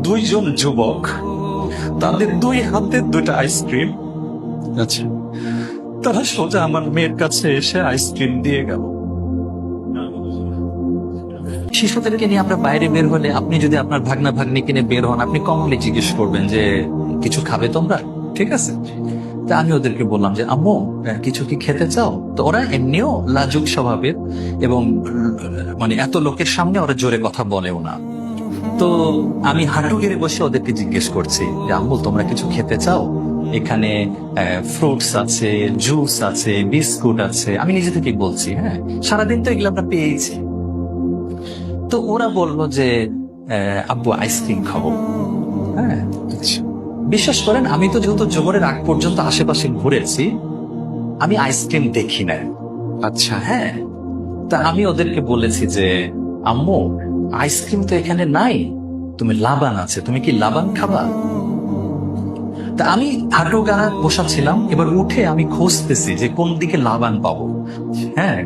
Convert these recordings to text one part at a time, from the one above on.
দুইজন যুবক, তাদের দুই হাতে দুইটা আইসক্রিম। আচ্ছা, তারা সোজা আমার মেয়ের কাছে এসে আইসক্রিম দিয়ে গেল। শিশুদেরকে নিয়ে আমরা বাইরে বের হলে, আপনি যদি আপনার ভাগনা ভাগ্নিকে নিয়ে বের হন, আপনি কমনলি জিজ্ঞেস করবেন যে কিছু খাবে তোমরা, ঠিক আছে? তা আমি ওদেরকে বললাম যে আম্মু কিছু কি খেতে চাও? তো ওরা এমনিও লাজুক স্বভাবের এবং মানে এত লোকের সামনে ওরা জোরে কথা বলেও না। তো আমি হাঁটু গেড়ে বসে ওদেরকে জিজ্ঞেস করছি যে আম্মু তোমরা কিছু খেতে চাও? এখানে ফ্রুটস আছে, জুস আছে, বিস্কুট আছে। আমি নিজে থেকেই বলছি, হ্যাঁ সারাদিন তো এগুলো আমরা পেয়েছি। তো ওরা বললো যে আব্বু আইসক্রিম খাবো। হ্যাঁ, বিশ্বাস করেন আমি তো যেহেতু জোহরের আগ পর্যন্ত আশেপাশে ঘুরেছি, আমি আইসক্রিম দেখি না। আচ্ছা, হ্যাঁ, তা আমি ওদেরকে বলেছি যে আম্মু আইসক্রিম তো এখানে নাই, তুমি লাবান আছে, তুমি কি লাবান খাবা? তা আমি হাঁটু গাড়া বসাচ্ছিলাম, এবার উঠে আমি খুঁজতেছি যে কোন দিকে লাবান পাবো। হ্যাঁ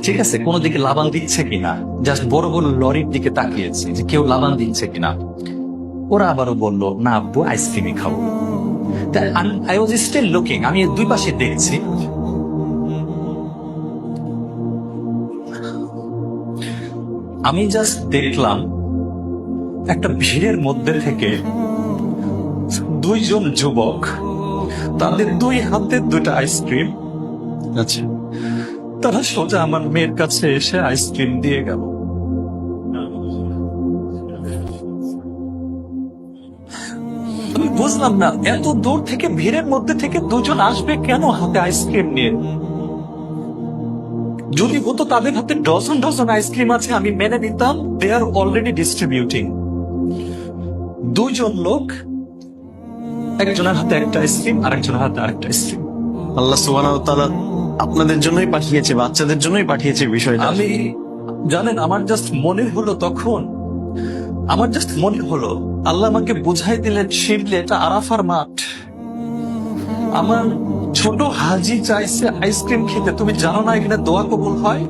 ঠিক আছে, কোন দিকে লাবান দিচ্ছে কিনা, জাস্ট বড় বড় লরির দিকে তাকিয়েছি যে কেউ লাবান দিচ্ছে কিনা। ওরা আবারও বললো না আব্বু আইসক্রিমই খাবো। আই ওয়াজ স্টিল লুকিং, আমি দুই পাশে দেখছি। আমি জাস্ট দেখলাম একটা ভিড়ের মধ্যে থেকে দুইজন যুবক, তাদের দুই হাতে দুইটা আইসক্রিম। আচ্ছা, তারা সোজা আমার মেয়ের কাছে এসে আইসক্রিম দিয়ে গেল। আমি বুঝলাম না এত দূর থেকে ভিড়ের মধ্যে থেকে দুজন আসবে কেন হাতে আইসক্রিম নিয়ে। যদি হতো তাদের হাতে ডজন ডজন আইসক্রিম আছে আমি মেনে নিতাম, দে আর অলরেডি ডিস্ট্রিবিউটিং। দুইজন লোক, একজনের হাতে একটা আইসক্রিম আর একজনের হাতে আরেকটা আইসক্রিম। আল্লাহ সুবহানাহু ওয়া তাআলা আপনাদের জন্যই পাঠিয়েছে, বাচ্চাদের জন্যই পাঠিয়েছে বিষয়টা। আমি জানেন আমার জাস্ট মনে হলো তখন, আমার জাস্ট মনে হলো আল্লাহ আমাকে বুঝাই দিলেন শিবলে এটা আরাফার মাঠ। আমার ছোট হাজি চাইছে আইসক্রিম খেতে, তুমি জানো না এখানে দোয়া কবুল হয়।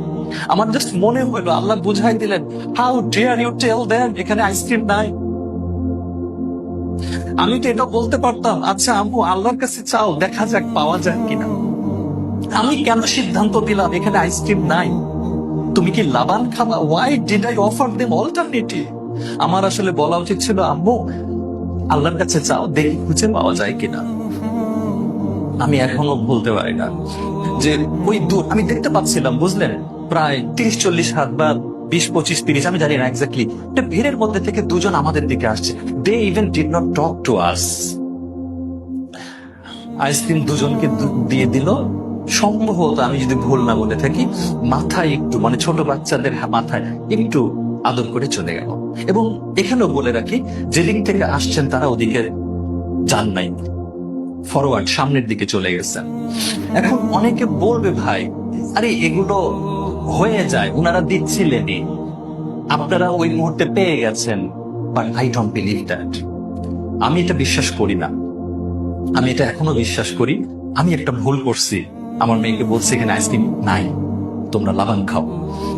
আমার জাস্ট মনে হলো আল্লাহ বুঝাই দিলেন how dare you tell them এখানে আইসক্রিম নাই। আমি তো এটা বলতে পারতাম আচ্ছা আম্মু আল্লাহর কাছে চাও দেখা যাক পাওয়া যায় কিনা। আমি কেন সিদ্ধান্ত দিলাম এখানে আইসক্রিম নাই? তুমি কি লাবান খাবা? Why did I offer them alternative? আমার আসলে বলা উচিত ছিল আম্মু আল্লাহর কাছে চাও দেখি খুঁজে পাওয়া যায় কিনা। আমি এখনো বলতে পারি না যে ওই দূর আমি দেখতে পাচ্ছিলাম, বুঝলেন, প্রায় 30-40 হাত বা 20-25-30, আমি জানি না এক্স্যাক্টলি। ভিড়ের মধ্যে থেকে দুজন আমাদের দিকে আসছে। They even did not talk to us. Ice cream দুজনকে দিয়ে দিল। সম্ভবত আমি যদি ভুল না বলে থাকি মাথায় একটু, মানে ছোট বাচ্চাদের মাথায় একটু আদর করে চলে গেল। এবং এখানেও বলে রাখি যেদিক থেকে আসছেন তারা ওদিকে যান নাই, ফরওয়ার্ড সামনের দিকে চলে গেছেন। এখন অনেকে বলবে ভাই আরে এগুলো হয়ে যায়, ওনারা দিচ্ছিলেনই, আপনারা ওই মুহূর্তে পেয়ে গেছেন। But I don't believe that. আমি এটা বিশ্বাস করি না। আমি এটা এখনো বিশ্বাস করি আমি একটা ভুল করছি। আমার মেয়েকে বলছি এখানে আইসক্রিম নাই, তোমরা লাবান খাও।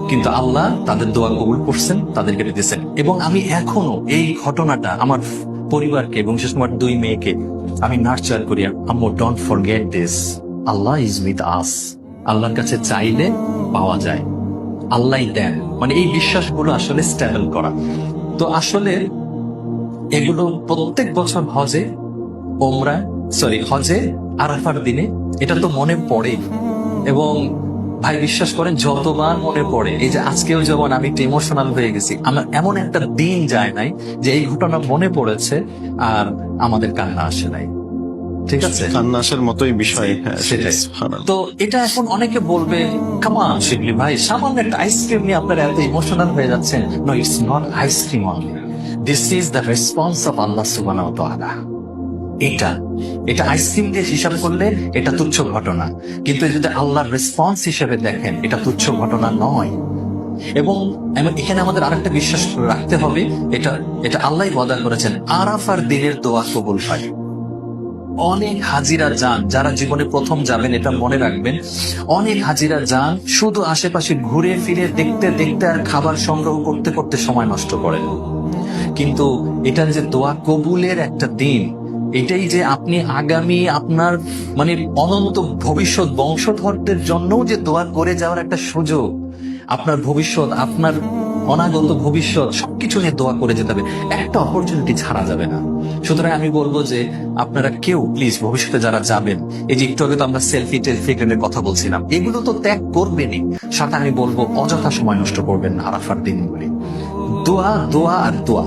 কিন্তু আল্লাহ তাদের দোয়া কবুল করছেন, তাদেরকে দিতেছেন। এবং আমি এখনো এই ঘটনাটা আমার পরিবারকে এবং বিশেষ করে 2 মেয়েকে আমি নার্চার করি। আম্মু don't forget this, Allah is with us. আল্লাহর কাছে চাইলে পাওয়া যায়, আল্লাহই দেন। মানে এই বিশ্বাসগুলো আসলে স্ট্যাবল করা। তো আসলে এগুলো প্রত্যেক বছর হজে আরাফার দিনে এটা তো মনে পড়ে। এবং ভাই বিশ্বাস করেন যতবার মনে পড়ে, এই যে আজকেও যেমন আমি একটু ইমোশনাল হয়ে গেছি, আমার এমন একটা দিন যায় নাই যে এই ঘটনা মনে পড়েছে আর আমাদের কান্না আসে নাই। ঠিক আছে, কান্না আসার মতোই বিষয়। সেটাই। তো এটা এখন অনেকে বলবে কামান শিবলি ভাই সামান্য একটা আইসক্রিম নিয়ে আপনারা এত ইমোশনাল হয়ে যাচ্ছেন। No, it's not ice cream only, this is the response of আল্লাহ সুবহানাহু ওয়া তাআলা। এটা আইসক্রিম দিয়ে হিসাব করলে এটা তুচ্ছ ঘটনা, কিন্তু যদি আল্লাহর রেসপন্স হিসেবে দেখেন এটা তুচ্ছ ঘটনা নয়। এবং এখানে আমাদের আরেকটা বিশ্বাস রাখতে হবে, এটা আল্লাহই ওয়াদা করেছেন আরাফার দিনের দোয়া কবুল হয়। অনেক হাজিরা যান, যারা জীবনে প্রথম যাবেন এটা মনে রাখবেন, অনেক হাজিরা যান শুধু আশেপাশে ঘুরে ফিরে দেখতে দেখতে আর খাবার সংগ্রহ করতে করতে সময় নষ্ট করেন। কিন্তু এটা যে দোয়া কবুলের একটা দিন, এটাই যে আপনি আগামী আপনার মানে অনন্ত ভবিষ্যৎ বংশধরদের জন্যও যে দোয়া করে যাওয়ার একটা সুযোগ, আপনার ভবিষ্যৎ, আপনার অনাগত ভবিষ্যৎ সবকিছু নিয়ে দোয়া করে যেতে হবে, একটা অপরচুনিটি ছাড়া যাবে না। সুতরাং আমি বলবো যে আপনারা কেউ প্লিজ ভবিষ্যতে যারা যাবেন, এই যে একটু আগে তো আমরা সেলফি টেলফির কথা বলছিলাম, এগুলো তো ত্যাগ করবেনই, সাথে আমি বলবো অযথা সময় নষ্ট করবেন না আরাফার দিনগুলি। দোয়া দোয়া আর দোয়া।